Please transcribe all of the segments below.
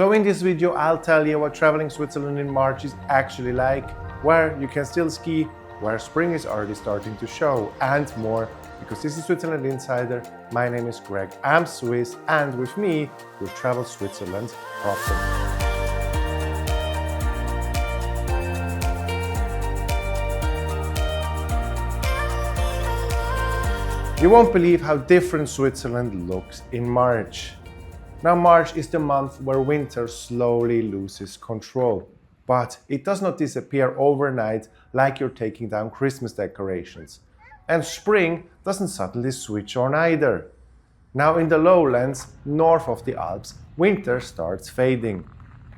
So in this video, I'll tell you what traveling Switzerland in March is actually like, where you can still ski, where spring is already starting to show, and more. Because this is Switzerland Insider, my name is Greg, I'm Swiss, and with me, we'll travel Switzerland proper. You won't believe how different Switzerland looks in March. Now, March is the month where winter slowly loses control. But it does not disappear overnight like you're taking down Christmas decorations. And spring doesn't suddenly switch on either. Now, in the lowlands, north of the Alps, winter starts fading.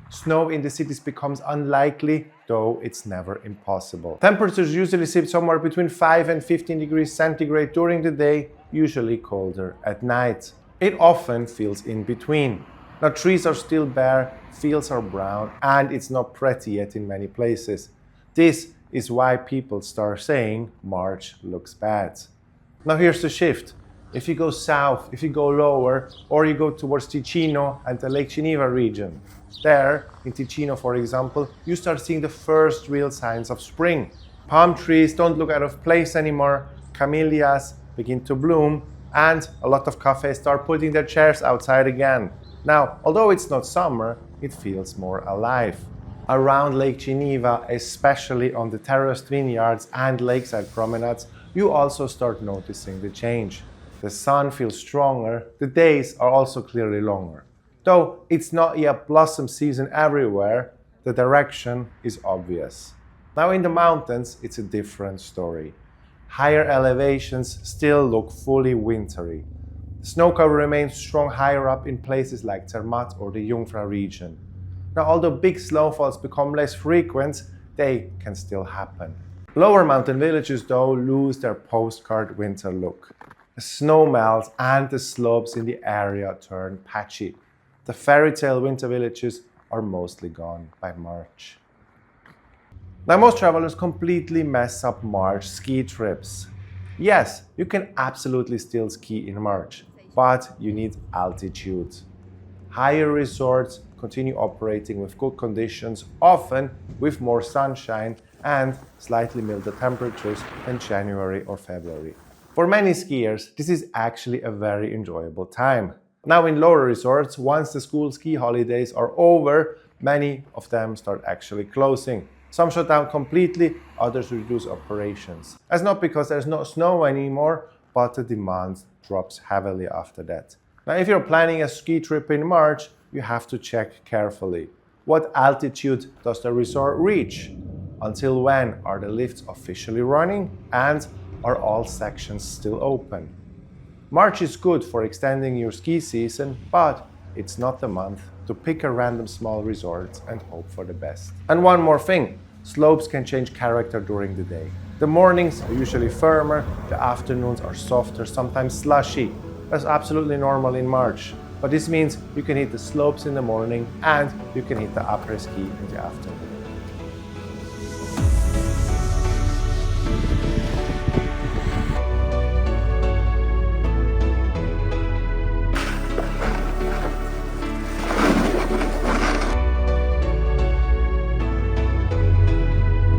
Snow in the cities becomes unlikely, though it's never impossible. Temperatures usually sit somewhere between 5 and 15 degrees centigrade during the day, usually colder at night. It often feels in between. Now, trees are still bare, fields are brown, and it's not pretty yet in many places. This is why people start saying March looks bad. Now, here's the shift. If you go south, if you go lower, or you go towards Ticino and the Lake Geneva region, there, in Ticino, for example, you start seeing the first real signs of spring. Palm trees don't look out of place anymore, camellias begin to bloom, and a lot of cafes start putting their chairs outside again. Now, although it's not summer, it feels more alive. Around Lake Geneva, especially on the terraced vineyards and lakeside promenades, you also start noticing the change. The sun feels stronger, the days are also clearly longer. Though it's not yet blossom season everywhere, the direction is obvious. Now in the mountains, it's a different story. Higher elevations still look fully wintry. The snow cover remains strong higher up in places like Zermatt or the Jungfrau region. Now, although big snowfalls become less frequent, they can still happen. Lower mountain villages, though, lose their postcard winter look. The snow melts and the slopes in the area turn patchy. The fairy tale winter villages are mostly gone by March. Now, most travelers completely mess up March ski trips. Yes, you can absolutely still ski in March, but you need altitude. Higher resorts continue operating with good conditions, often with more sunshine and slightly milder temperatures than January or February. For many skiers, this is actually a very enjoyable time. Now, in lower resorts, once the school ski holidays are over, many of them start actually closing. Some shut down completely, others reduce operations. That's not because there's no snow anymore, but the demand drops heavily after that. Now, if you're planning a ski trip in March, you have to check carefully. What altitude does the resort reach? Until when are the lifts officially running? And are all sections still open? March is good for extending your ski season, but it's not the month to pick a random small resort and hope for the best. And one more thing, slopes can change character during the day. The mornings are usually firmer, the afternoons are softer, sometimes slushy. That's absolutely normal in March. But this means you can hit the slopes in the morning and you can hit the après-ski in the afternoon.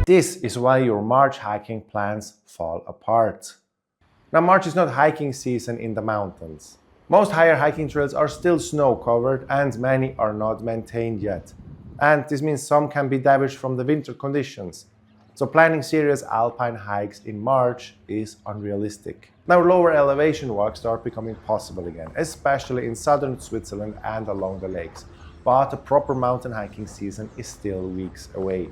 This is why your March hiking plans fall apart. Now, March is not hiking season in the mountains. Most higher hiking trails are still snow covered and many are not maintained yet. And this means some can be damaged from the winter conditions. So planning serious alpine hikes in March is unrealistic. Now, lower elevation walks start becoming possible again, especially in southern Switzerland and along the lakes. But a proper mountain hiking season is still weeks away.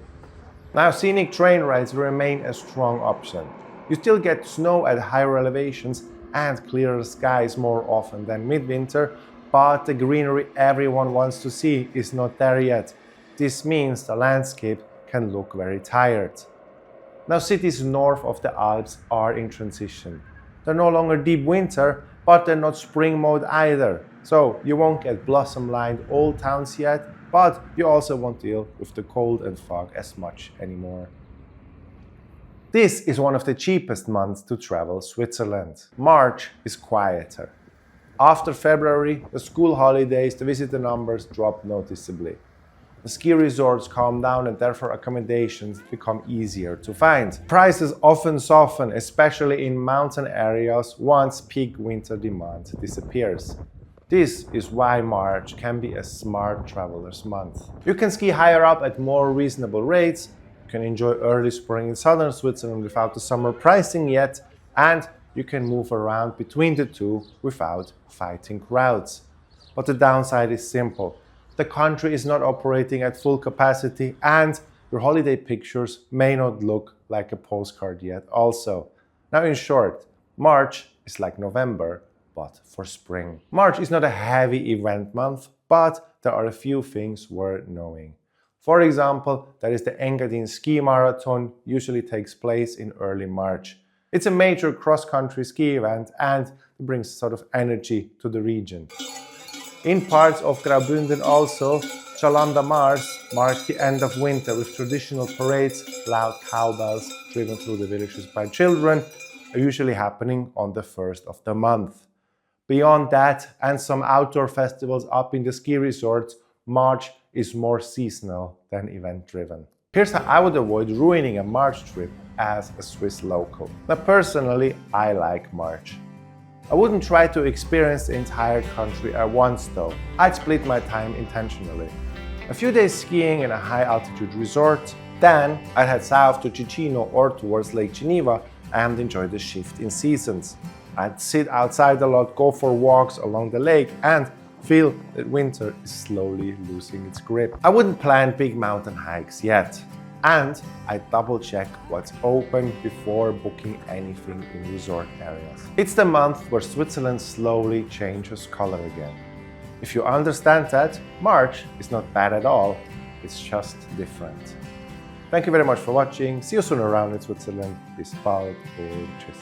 Now, scenic train rides remain a strong option. You still get snow at higher elevations and clearer skies more often than midwinter, but the greenery everyone wants to see is not there yet. This means the landscape can look very tired. Now, cities north of the Alps are in transition. They're no longer deep winter, but they're not spring mode either. So you won't get blossom-lined old towns yet, but you also won't deal with the cold and fog as much anymore. This is one of the cheapest months to travel Switzerland. March is quieter. After February, the school holidays, the visitor numbers drop noticeably. The ski resorts calm down and therefore accommodations become easier to find. Prices often soften, especially in mountain areas, once peak winter demand disappears. This is why March can be a smart traveler's month. You can ski higher up at more reasonable rates, you can enjoy early spring in southern Switzerland without the summer pricing yet, and you can move around between the two without fighting crowds. But the downside is simple. The country is not operating at full capacity and your holiday pictures may not look like a postcard yet also. Now in short, March is like November, but for spring. March is not a heavy event month, but there are a few things worth knowing. For example, there is the Engadin Ski Marathon, usually takes place in early March. It's a major cross-country ski event and it brings sort of energy to the region. In parts of Graubünden also, Chalanda Mars marks the end of winter with traditional parades, loud cowbells driven through the villages by children, are usually happening on the first of the month. Beyond that, and some outdoor festivals up in the ski resorts, March is more seasonal than event-driven. Here's how I would avoid ruining a March trip as a Swiss local. Now personally, I like March. I wouldn't try to experience the entire country at once though. I'd split my time intentionally. A few days skiing in a high altitude resort, then I'd head south to Ticino or towards Lake Geneva and enjoy the shift in seasons. I'd sit outside a lot, go for walks along the lake and feel that winter is slowly losing its grip. I wouldn't plan big mountain hikes yet. And I double check what's open before booking anything in resort areas. It's the month where Switzerland slowly changes color again. If you understand that, March is not bad at all, it's just different. Thank you very much for watching, see you soon around in Switzerland, bis bald und tschüss.